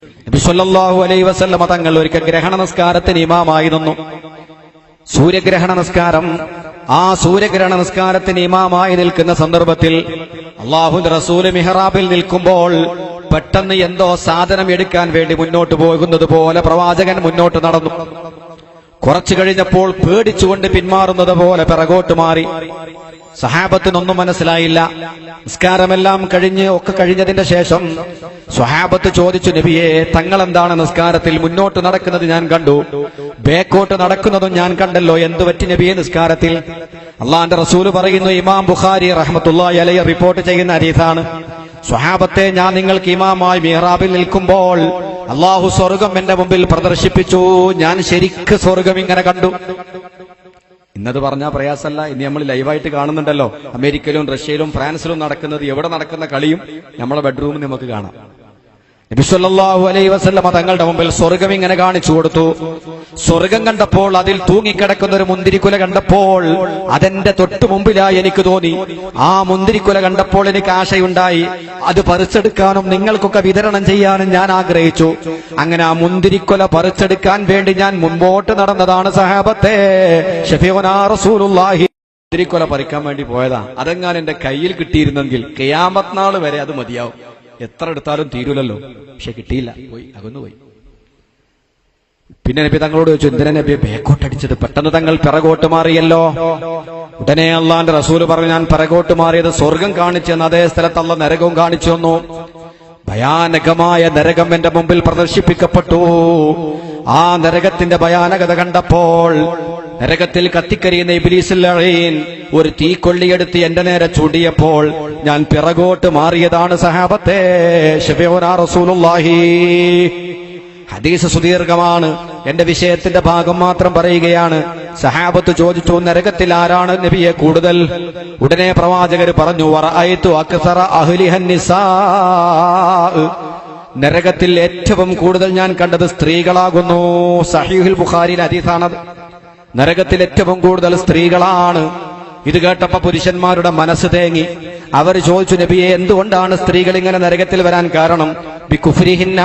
നബി സല്ലല്ലാഹു അലൈഹി വസല്ലമ തങ്ങൾ ഒരിക്കൽ ഗ്രഹണ നിസ്കാരത്തിന് ഇമാമായിരുന്നു. സൂര്യഗ്രഹണ നിസ്കാരം. ആ സൂര്യഗ്രഹണ നിസ്കാരത്തിന് ഇമാമായി നിൽക്കുന്ന സന്ദർഭത്തിൽ അല്ലാഹുവിന്റെ റസൂല് മിഹ്റാബിൽ നിൽക്കുമ്പോൾ പെട്ടെന്ന് എന്തോ സാധനം എടുക്കാൻ വേണ്ടി മുന്നോട്ട് പോകുന്നത് പോലെ പ്രവാചകൻ മുന്നോട്ട് നടന്നു. കുറച്ചു കഴിഞ്ഞപ്പോൾ പേടിച്ചുകൊണ്ട് പിന്മാറുന്നത് പോലെ പിറകോട്ട് മാറി. സഹാബത്തിനൊന്നും മനസ്സിലായില്ല. നിസ്കാരമെല്ലാം കഴിഞ്ഞതിന്റെ ശേഷം സ്വഹാബത്ത് ചോദിച്ചു, നബിയെ, തങ്ങൾ എന്താണ് നിസ്കാരത്തിൽ മുന്നോട്ട് നടക്കുന്നത് ഞാൻ കണ്ടു, ബേക്കോട്ട് നടക്കുന്നതും ഞാൻ കണ്ടല്ലോ, എന്തു പറ്റി നബിയെ നിസ്കാരത്തിൽ? അള്ളാന്റെ റസൂല് പറയുന്നു, ഇമാം ബുഖാരി റഹ്മത്തുള്ളാഹി അലൈഹി റിപ്പോർട്ട് ചെയ്യുന്ന ഹദീസാണ്, സ്വഹാബത്തെ, ഞാൻ നിങ്ങൾക്ക് ഇമാമായി മിഹ്റാബിൽ നിൽക്കുമ്പോൾ അള്ളാഹു സ്വർഗം എന്റെ മുമ്പിൽ പ്രദർശിപ്പിച്ചു. ഞാൻ ശരിക്ക് സ്വർഗം ഇങ്ങനെ കണ്ടു. ഇന്നത് പറഞ്ഞാൽ പ്രയാസമല്ല. ഇനി നമ്മൾ ലൈവായിട്ട് കാണുന്നുണ്ടല്ലോ, അമേരിക്കയിലും റഷ്യയിലും ഫ്രാൻസിലും നടക്കുന്നത്, എവിടെ നടക്കുന്ന കളിയും നമ്മളെ ബെഡ്റൂമിൽ നമുക്ക് കാണാം. നബി സല്ലല്ലാഹു അലൈഹി വസല്ലമ തങ്ങളുടെ മുമ്പിൽ സ്വർഗം ഇങ്ങനെ കാണിച്ചു കൊടുത്തു. സ്വർഗം കണ്ടപ്പോൾ, അതിൽ തൂങ്ങിക്കിടക്കുന്ന ഒരു മുന്തിരിക്കുല കണ്ടപ്പോൾ അതെന്റെ തൊട്ടു മുമ്പിലായി എനിക്ക് തോന്നി. ആ മുന്തിരിക്കുല കണ്ടപ്പോൾ എനിക്ക് ആശയുണ്ടായി, അത് പറിച്ചെടുക്കാനും നിങ്ങൾക്കൊക്കെ വിതരണം ചെയ്യാനും ഞാൻ ആഗ്രഹിച്ചു. അങ്ങനെ ആ മുന്തിരിക്കുല പറിച്ചെടുക്കാൻ വേണ്ടി ഞാൻ മുമ്പോട്ട് നടന്നതാണ് സഹാബത്തെ. ശഫീഉനാ റസൂലുള്ളാഹി മുന്തിരിക്കുല പറിക്കാൻ വേണ്ടി പോയതാ. അതെങ്ങാനും എന്റെ കയ്യിൽ കിട്ടിയിരുന്നെങ്കിൽ ഖിയാമത്ത് നാൾ വരെ അത് മതിയാവും. എത്ര എടുത്താലും തീരൂലല്ലോ. പക്ഷെ കിട്ടിയില്ല, പോയി, അകന്നുപോയി. പിന്നെ നബി തങ്ങളോട് ചോദിച്ചു, എന്തിനാ നബി ബേക്കോട്ടടിച്ചത്? പെട്ടെന്ന് തങ്ങൾ പിറകോട്ട് മാറിയല്ലോ. ഉടനെ അള്ളാന്റെ റസൂല് പറഞ്ഞു, ഞാൻ പിറകോട്ട് മാറിയത് സ്വർഗം കാണിച്ചെന്ന്, അതേ സ്ഥലത്ത് അള്ളാഹ് നരകവും കാണിച്ചു തന്നു. ഭയാനകമായ നരകം എന്റെ മുമ്പിൽ പ്രദർശിപ്പിക്കപ്പെട്ടു. ആ നരകത്തിന്റെ ഭയാനകത കണ്ടപ്പോൾ, നരകത്തിൽ കത്തിക്കരിയുന്ന ഇബ്ലീസുൽ ലഈൻ ഒരു തീക്കൊള്ളിയെടുത്ത് എന്റെ നേരെ ചൂണ്ടിയപ്പോൾ ഞാൻ പിറകോട്ട് മാറിയതാണ് സഹാബത്തെ. ശഫീഉനാ റസൂലുള്ളാഹി. ഹദീസ് സുദീർഘമാണ്, എന്റെ വിഷയത്തിന്റെ ഭാഗം മാത്രം പറയുകയാണ്. സഹാബത്ത് ചോദിച്ചു, നരകത്തിൽ ആരാണ് നബിയെ കൂടുതൽ? ഉടനെ പ്രവാചകർ പറഞ്ഞു, വറഅയ്തു അക്സറ അഹ്ലിഹൻ നിസാ, നരകത്തിൽ ഏറ്റവും കൂടുതൽ ഞാൻ കണ്ടത് സ്ത്രീകളാകുന്നു. സഹീഹുൽ ബുഖാരിയിലെ ഹദീസാണത്. നരകത്തിൽ ഏറ്റവും കൂടുതൽ സ്ത്രീകളാണ്. ഇത് കേട്ടപ്പോ പുരുഷന്മാരുടെ മനസ്സ് തേങ്ങി. അവർ ചോദിച്ചു, നബിയെ, എന്തുകൊണ്ടാണ് സ്ത്രീകൾ ഇങ്ങനെ നരകത്തിൽ വരാൻ കാരണം? ബികുഫ്രിഹിന്ന,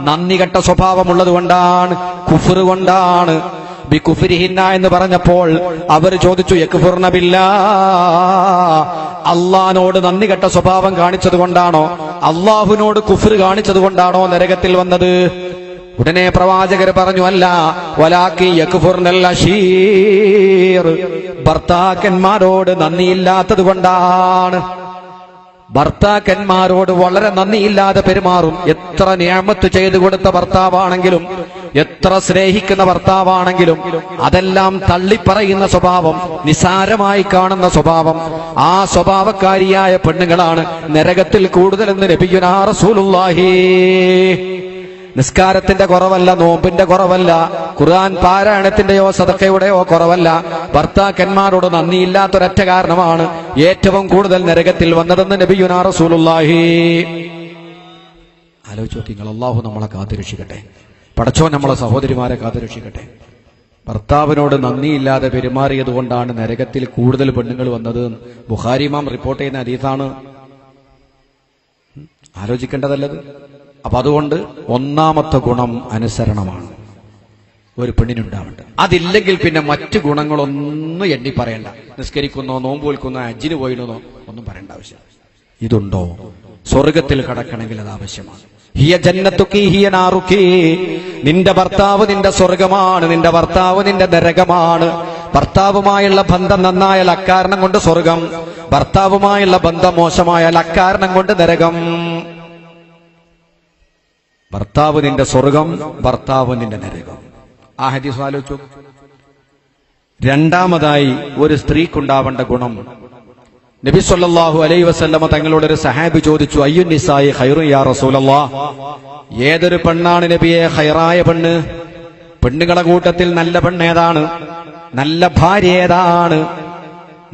നന്ദികെട്ട സ്വഭാവമുള്ളത് കൊണ്ടാണ്, കുഫ്ർ കൊണ്ടാണ്. ബികുഫ്രിഹിന്ന എന്ന് പറഞ്ഞപ്പോൾ അവർ ചോദിച്ചു, യക്ഫുർന ബില്ലാഹ്, അള്ളാഹിനോട് നന്ദികെട്ട സ്വഭാവം കാണിച്ചത് കൊണ്ടാണോ, അള്ളാഹുവിനോട് കുഫ്ർ കാണിച്ചത് കൊണ്ടാണോ നരകത്തിൽ വന്നത്? ഉടനെ പ്രവാചകർ പറഞ്ഞു, അല്ല, വലാകി യക്ഫുർനൽ അശീർ, ഭർത്താക്കന്മാരോട് നന്ദിയില്ലാത്തത് കൊണ്ടാണ്. ഭർത്താക്കന്മാരോട് വളരെ നന്ദിയില്ലാതെ പെരുമാറും. എത്ര നിഅമത്ത് ചെയ്തു കൊടുത്ത ഭർത്താവാണെങ്കിലും, എത്ര സ്നേഹിക്കുന്ന ഭർത്താവാണെങ്കിലും അതെല്ലാം തള്ളിപ്പറയുന്ന സ്വഭാവം, നിസാരമായി കാണുന്ന സ്വഭാവം, ആ സ്വഭാവക്കാരിയായ പെണ്ണുങ്ങളാണ് നരകത്തിൽ കൂടുതലെന്ന് നബിയുനാ റസൂലുള്ളാഹി. നിസ്കാരത്തിന്റെ കുറവല്ല, നോമ്പിന്റെ കുറവല്ല, ഖുർആൻ പാരായണത്തിന്റെയോ സദഖയുടെയോ കുറവല്ല, ഭർത്താക്കന്മാരോട് നന്ദിയില്ലാത്തൊരൊറ്റ കാരണമാണ് ഏറ്റവും കൂടുതൽ നരകത്തിൽ വന്നതെന്ന് നബിയുനാ റസൂലുള്ളാഹി. ആലോചിച്ച് നോക്കി നിങ്ങൾ. അല്ലാഹു നമ്മളെ കാത്തുരക്ഷിക്കട്ടെ. പടച്ചോൻ നമ്മളെ സഹോദരിമാരെ കാത്തുരക്ഷിക്കട്ടെ. ഭർത്താവിനോട് നന്ദിയില്ലാതെ പെരുമാറിയത് കൊണ്ടാണ് നരകത്തിൽ കൂടുതൽ പെണ്ണുങ്ങൾ വന്നത്. ബുഖാരി ഇമാം റിപ്പോർട്ട് ചെയ്യുന്ന ഹദീസാണ്. ആലോചിക്കേണ്ടതല്ലത്. അപ്പൊ അതുകൊണ്ട് ഒന്നാമത്തെ ഗുണം അനുസരണമാണ് ഒരു പെണ്ണിനുണ്ടാവേണ്ടത്. അതില്ലെങ്കിൽ പിന്നെ മറ്റു ഗുണങ്ങളൊന്നും എണ്ണി പറയണ്ട. നിസ്കരിക്കുന്നോ, നോമ്പ് വിൽക്കുന്നോ, ഹജ്ജിന് പോയിടുന്നോ ഒന്നും പറയേണ്ട ആവശ്യം. ഇതുണ്ടോ? സ്വർഗത്തിൽ കടക്കണമെങ്കിൽ അത് ആവശ്യമാണ്. ഹിയ ജന്നത്തുക്കി ഹിയ നാറുക്കി, നിന്റെ ഭർത്താവ് നിന്റെ സ്വർഗമാണ്, നിന്റെ ഭർത്താവ് നിന്റെ നരകമാണ്. ഭർത്താവുമായുള്ള ബന്ധം നന്നായാൽ അക്കാരണം കൊണ്ട് സ്വർഗം, ഭർത്താവുമായുള്ള ബന്ധം മോശമായാൽ അക്കാരണം കൊണ്ട് നരകം. ഭർത്താവ് നിന്റെ സ്വർഗം, ഭർത്താവ് നിന്റെ നരകം. ആ ഹദീസ് ആലോചിച്ചു. രണ്ടാമതായി ഒരു സ്ത്രീക്കുണ്ടാവേണ്ട ഗുണം, നബി സല്ലല്ലാഹു അലൈഹി വസല്ലമ തങ്ങളോട് ഒരു സഹാബി ചോദിച്ചു, അയ്യുൻ നിസായി ഖൈറു യാ റസൂലല്ലാഹ്, ഏതൊരു പെണ്ണാണ് നബിയെ ഖൈറായ പെണ്ണ്? പെണ്ണുകളെ കൂട്ടത്തിൽ നല്ല പെണ്ണ് ഏതാണ്? നല്ല ഭാര്യ ഏതാണ്?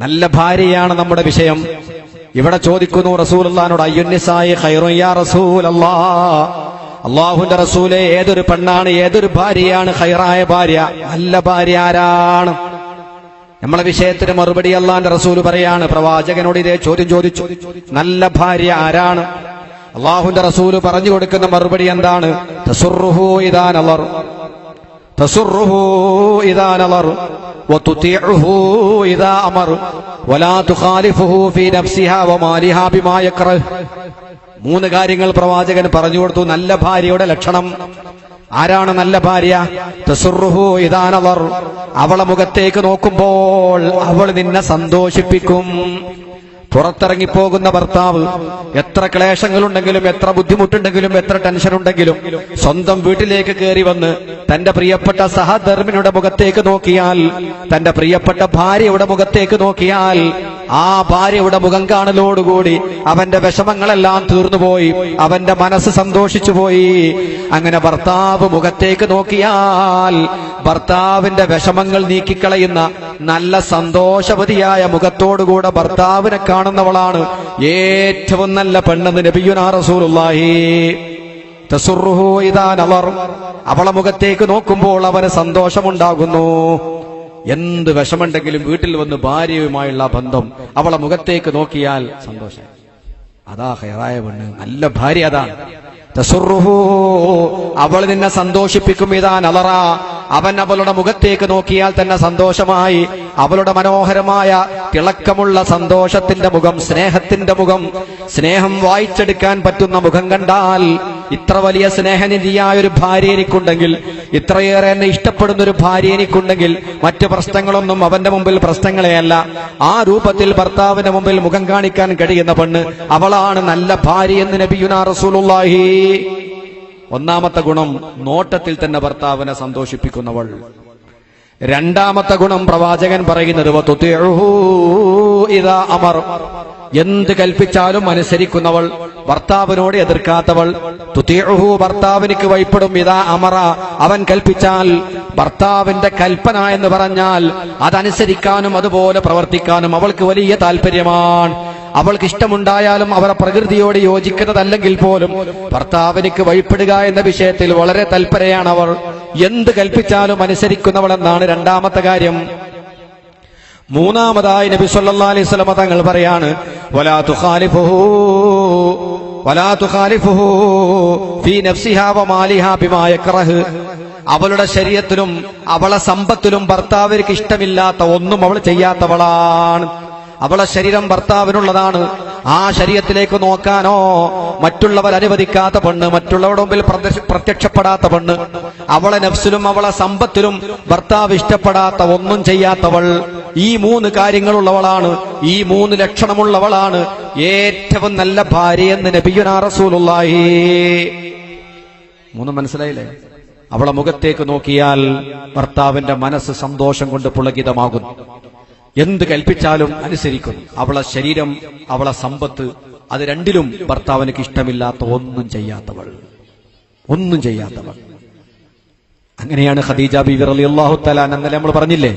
നല്ല ഭാര്യയാണ് നമ്മുടെ വിഷയം. ഇവിടെ ചോദിക്കുന്നു റസൂലുള്ളാഹിനോട്, അയ്യുൻ നിസായി ഖൈറു യാ റസൂലല്ലാഹ്, അള്ളാഹുവിന്റെ റസൂലെ, ഏതൊരു പെണ്ണാണ്, ഏതൊരു ഭാര്യയാണ് ഖൈറായ ഭാര്യ, നല്ല ഭാര്യ ആരാണ്? നമ്മളെ വിഷയത്തിന് മറുപടി അള്ളാന്റെ റസൂല് പറയാണ്. പ്രവാചകനോട് ഇതേ ചോദ്യം ചോദിച്ചു, നല്ല ഭാര്യ ആരാണ്? അള്ളാഹുവിന്റെ റസൂല് പറഞ്ഞു കൊടുക്കുന്ന മറുപടി എന്താണ്? തസുറുഹു ഇദാ നളർ തസുറുഹു ഇദാ നളർ വതുതിഉഹു ഇദാ അമർ വലാ തുഖാലിഫുഹു ഫീ നഫ്സിഹാ വമാലിഹാ ബിമാ യക്റഹ്. മൂന്ന് കാര്യങ്ങൾ പ്രവാചകൻ പറഞ്ഞു കൊടുത്തു. നല്ല ഭാര്യയുടെ ലക്ഷണം. ആരാണ് നല്ല ഭാര്യ? തസുറുഹു ഇദാ നളർ, അവളെ മുഖത്തേക്ക് നോക്കുമ്പോൾ അവൾ നിന്നെ സന്തോഷിപ്പിക്കും. പുറത്തിറങ്ങിപ്പോകുന്ന ഭർത്താവ് എത്ര ക്ലേശങ്ങളുണ്ടെങ്കിലും, എത്ര ബുദ്ധിമുട്ടുണ്ടെങ്കിലും, എത്ര ടെൻഷൻ ഉണ്ടെങ്കിലും സ്വന്തം വീട്ടിലേക്ക് കയറി വന്ന് തന്റെ പ്രിയപ്പെട്ട സഹധർമ്മിണിയുടെ മുഖത്തേക്ക് നോക്കിയാൽ, തന്റെ പ്രിയപ്പെട്ട ഭാര്യയുടെ മുഖത്തേക്ക് നോക്കിയാൽ, ആ ഭാര്യയുടെ മുഖം കാണലോടുകൂടി അവന്റെ വിഷമങ്ങളെല്ലാം തീർന്നുപോയി, അവന്റെ മനസ്സ് സന്തോഷിച്ചു പോയി. അങ്ങനെ ഭർത്താവ് മുഖത്തേക്ക് നോക്കിയാൽ ഭർത്താവിന്റെ വിഷമങ്ങൾ നീക്കിക്കളയുന്ന നല്ല സന്തോഷവതിയായ മുഖത്തോടുകൂടെ ഭർത്താവിനെ കാണുന്നവളാണ് ഏറ്റവും നല്ല പെണ്ണെന്ന് നബിയുനാ റസൂലുള്ളാഹി. തസുറുഹു ഇദാ നളർ, അവളെ മുഖത്തേക്ക് നോക്കുമ്പോൾ അവന് സന്തോഷമുണ്ടാകുന്നു. എന്ത് വിഷമുണ്ടെങ്കിലും വീട്ടിൽ വന്ന് ഭാര്യയുമായുള്ള ബന്ധം അവളെ മുഖത്തേക്ക് നോക്കിയാൽ സന്തോഷം. അതാ ഖൈറായ പെണ്ണ്, നല്ല ഭാര്യ അതാണ്. തസുറുഹു, അവൾ നിന്നെ സന്തോഷിപ്പിക്കും. ഇദാ നളറ, അവൻ അവളുടെ മുഖത്തേക്ക് നോക്കിയാൽ തന്നെ സന്തോഷമായി. അവളുടെ മനോഹരമായ തിളക്കമുള്ള സന്തോഷത്തിന്റെ മുഖം, സ്നേഹത്തിന്റെ മുഖം, സ്നേഹം വായിച്ചെടുക്കാൻ പറ്റുന്ന മുഖം കണ്ടാൽ, ഇത്ര വലിയ സ്നേഹനിധിയായ ഒരു ഭാര്യ എനിക്കുണ്ടെങ്കിൽ, ഇത്രയേറെ എന്നെ ഇഷ്ടപ്പെടുന്ന ഒരു ഭാര്യ എനിക്കുണ്ടെങ്കിൽ, മറ്റു പ്രശ്നങ്ങളൊന്നും അവന്റെ മുമ്പിൽ പ്രശ്നങ്ങളെയല്ല. ആ രൂപത്തിൽ ഭർത്താവിന്റെ മുമ്പിൽ മുഖം കാണിക്കാൻ കഴിയുന്ന പെണ്ണ് അവളാണ് നല്ല ഭാര്യ എന്ന് നബിയുനാ റസൂലുള്ളാഹി. ഒന്നാമത്തെ ഗുണം, നോട്ടത്തിൽ തന്നെ ഭർത്താവിനെ സന്തോഷിപ്പിക്കുന്നവൾ. രണ്ടാമത്തെ ഗുണം പ്രവാചകൻ പറയുന്നത് വതുതിഉഹു ഇദാ അമർ, എന്ത് കൽപ്പിച്ചാലും അനുസരിക്കുന്നവൾ, ഭർത്താവിനോട് എതിർക്കാത്തവൾ. തുതിഉഹു, ഭർത്താവിനിക്ക് വഴിപ്പെടും. ഇദാ അമറ, അവൻ കൽപ്പിച്ചാൽ, ഭർത്താവിന്റെ കൽപ്പന എന്ന് പറഞ്ഞാൽ അതനുസരിക്കാനും അതുപോലെ പ്രവർത്തിക്കാനും അവൾക്ക് വലിയ താല്പര്യമാണ്. അവൾക്ക് ഇഷ്ടമുണ്ടായാലും അവരുടെ പ്രകൃതിയോട് യോജിക്കുന്നതല്ലെങ്കിൽ പോലും ഭർത്താവിനിക്ക് വഴിപ്പെടുക എന്ന വിഷയത്തിൽ വളരെ തൽപരയാണ് അവർ. എന്ത് കൽപ്പിച്ചാലും അനുസരിക്കുന്നവൾ എന്നാണ് രണ്ടാമത്തെ കാര്യം. മൂന്നാമതായി നബി സല്ലല്ലാഹു അലൈഹി വസല്ലം തങ്ങൾ പറയാണ്, വലാ തുഖാലിഫുഹു ഫീ നഫ്സിഹാ വമാലിഹാ ബിമാ യക്റഹ്, അവളുടെ ശരീരത്തിലും അവളെ സമ്പത്തിലും ഭർത്താവിற்கு ഇഷ്ടമില്ലാത്ത ഒന്നും അവൾ ചെയ്യാത്തവളാണ്. അവളെ ശരീരം ഭർത്താവിനുള്ളതാണ്. ആ ശരീരത്തിലേക്ക് നോക്കാനോ മറ്റുള്ളവർ അനുവദിക്കാത്ത പെണ്ണ്, മറ്റുള്ളവരുടെ മുമ്പിൽ പ്രത്യക്ഷപ്പെടാത്ത പെണ്ണ്, അവളെ നഫ്സിലും അവളെ സമ്പത്തിലും ഭർത്താവ് ഇഷ്ടപ്പെടാത്ത ഒന്നും ചെയ്യാത്തവൾ. ഈ മൂന്ന് കാര്യങ്ങളുള്ളവളാണ്, ഈ മൂന്ന് ലക്ഷണമുള്ളവളാണ് ഏറ്റവും നല്ല ഭാര്യയെന്ന് നബിയുനാ റസൂലുള്ളാഹി. മൂന്ന് മനസ്സിലായില്ലേ? അവളെ മുഖത്തേക്ക് നോക്കിയാൽ ഭർത്താവിന്റെ മനസ്സ് സന്തോഷം കൊണ്ട് പുളകിതമാകുന്നു. എന്ത് കൽപ്പിച്ചാലും അനുസരിക്കും. അവളെ ശരീരം, അവളെ സമ്പത്ത്, അത് രണ്ടിലും ഭർത്താവിനക്ക് ഇഷ്ടമില്ലാത്ത ഒന്നും ചെയ്യാത്തവൾ. അങ്ങനെയാണ് ഖദീജ ബീവി റളിയല്ലാഹു തആല അന്നലെ നമ്മൾ പറഞ്ഞില്ലേ,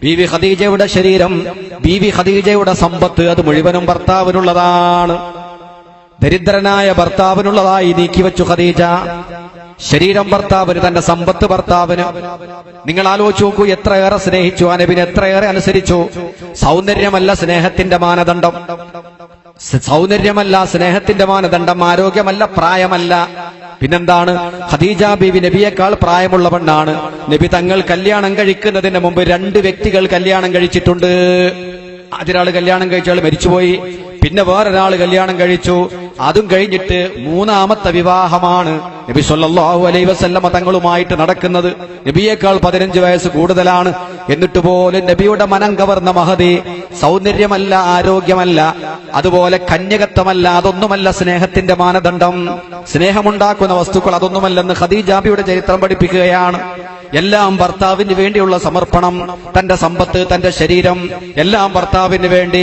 ബീവി ഖദീജയുടെ ശരീരം, ബീവി ഖദീജയുടെ സമ്പത്ത് അത് മുഴുവനും ഭർത്താവിനുള്ളതാണ്. ദരിദ്രനായ ഭർത്താവിനുള്ളതായി നീക്കിവെച്ചു ഖദീജ. ശരീരം ഭർത്താവിന്, തന്റെ സമ്പത്ത് ഭർത്താവിന്. നിങ്ങൾ ആലോചിച്ച് നോക്കൂ, എത്രയേറെ സ്നേഹിച്ചു ആ നബിനെ, എത്രയേറെ അനുസരിച്ചു. സൗന്ദര്യമല്ല സ്നേഹത്തിന്റെ മാനദണ്ഡം, സൗന്ദര്യമല്ല സ്നേഹത്തിന്റെ മാനദണ്ഡം, ആരോഗ്യമല്ല, പ്രായമല്ല. പിന്നെന്താണ്? ഖദീജ ബീവി നബിയേക്കാൾ പ്രായമുള്ള പെണ്ണാണ്. നബി തങ്ങൾ കല്യാണം കഴിക്കുന്നതിന് മുമ്പ് 2 വ്യക്തികൾ കല്യാണം കഴിച്ചിട്ടുണ്ട്. അതിലൊരാൾ കല്യാണം കഴിച്ചയാൾ മരിച്ചുപോയി, പിന്നെ വേറൊരാൾ കല്യാണം കഴിച്ചു. അതും കഴിഞ്ഞിട്ട് 3ാമത്തെ വിവാഹമാണ് നബി സല്ലല്ലാഹു അലൈഹി വസല്ലമ തങ്ങളുമായിട്ട് നടക്കുന്നത്. നബിയേക്കാൾ 15 വയസ്സ് കൂടുതലാണ്. എന്നിട്ട് പോലും നബിയുടെ മനം കവർന്ന മഹദി സൗന്ദര്യമല്ല, ആരോഗ്യമല്ല, അതുപോലെ കന്യകത്വമല്ല, അതൊന്നുമല്ല സ്നേഹത്തിന്റെ മാനദണ്ഡം. സ്നേഹമുണ്ടാക്കുന്ന വസ്തുക്കൾ അതൊന്നുമല്ലെന്ന് ഖദീജാബിയുടെ ചരിത്രം പഠിപ്പിക്കുകയാണ്. എല്ലാം ഭർത്താവിന് വേണ്ടിയുള്ള സമർപ്പണം, തന്റെ സമ്പത്ത്, തന്റെ ശരീരം എല്ലാം ഭർത്താവിന് വേണ്ടി,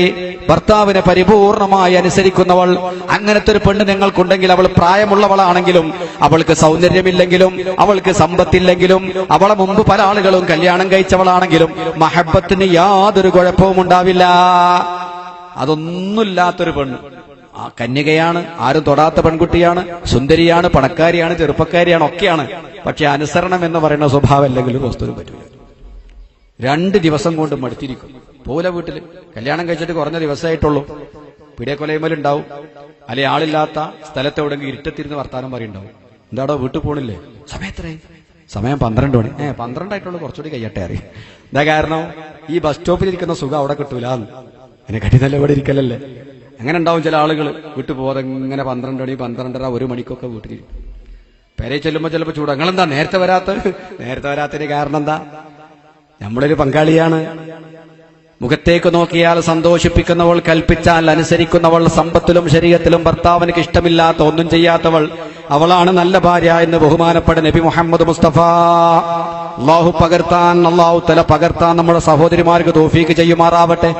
ഭർത്താവിനെ പരിപൂർണമായി അനുസരിക്കുന്നവൾ. അങ്ങനത്തെ ഒരു പെണ്ണ് നിങ്ങൾക്കുണ്ടെങ്കിൽ, അവൾ പ്രായമുള്ളവളാണെങ്കിലും, അവൾക്ക് സൗന്ദര്യമില്ലെങ്കിലും, അവൾക്ക് സമ്പത്തില്ലെങ്കിലും, അവളെ മുമ്പ് പല ആളുകളും കല്യാണം കഴിച്ചവളാണെങ്കിലും മഹബത്തിന് യാതൊരു കുഴപ്പവും ഉണ്ടാവില്ല. അതൊന്നുമില്ലാത്തൊരു പെണ്ണ്, ആ കന്യകയാണ്, ആരും തൊടാത്ത പെൺകുട്ടിയാണ്, സുന്ദരിയാണ്, പണക്കാരിയാണ്, ചെറുപ്പക്കാരിയാണ്, ഒക്കെയാണ്. പക്ഷെ അനുസരണം എന്ന് പറയുന്ന സ്വഭാവം അല്ലെങ്കിൽ ഒരു വസ്തുവിനും പറ്റില്ല. 2 ദിവസം കൊണ്ട് മടുത്തിരിക്കും. പോലെ വീട്ടില് കല്യാണം കഴിച്ചിട്ട് കുറഞ്ഞ ദിവസമായിട്ടുള്ളൂ. പിടിയക്കൊലയുമലുണ്ടാവും, അല്ലെ ആളില്ലാത്ത സ്ഥലത്തെവിടെങ്കിൽ ഇരുട്ടത്തിരുന്ന് വർത്താനം പറയുണ്ടാവും. എന്താടോ വീട്ടിൽ പോണില്ലേ? സമയത്രേ? സമയം 12 മണി. 12 ആയിട്ടുള്ള കുറച്ചുകൂടി കഴിയട്ടെ അറിയും. എന്താ കാരണം? ഈ ബസ് സ്റ്റോപ്പിൽ ഇരിക്കുന്ന സുഖം അവിടെ കിട്ടൂല. എന്നെ കട്ടി നല്ല ഇവിടെ ഇരിക്കലല്ലേ. അങ്ങനെ ഉണ്ടാവും ചില ആളുകൾ വീട്ടിൽ പോകാതെ ഇങ്ങനെ 12 മണി 12:30 1 മണിക്കൊക്കെ വീട്ടിലിരിക്കും. പേരെ ചെല്ലുമ്പോൾ ചിലപ്പോൾ ചൂട്. നിങ്ങളെന്താ നേരത്തെ വരാത്തതിന് കാരണം എന്താ? നമ്മളൊരു പങ്കാളിയാണ്. മുഖത്തേക്ക് നോക്കിയാൽ സന്തോഷിപ്പിക്കുന്നവൾ, കൽപ്പിച്ചാൽ അനുസരിക്കുന്നവൾ, സമ്പത്തിലും ശരീരത്തിലും ഭർത്താവിനക്ക് ഇഷ്ടമില്ലാത്ത ഒന്നും ചെയ്യാത്തവൾ, അവളാണ് നല്ല ഭാര്യ എന്ന് ബഹുമാനപ്പെട്ട നബി മുഹമ്മദ് മുസ്തഫ. അള്ളാഹു തല പകർത്താൻ നമ്മുടെ സഹോദരിമാർക്ക് തൗഫീക്ക് ചെയ്യുമാറാവട്ടെ.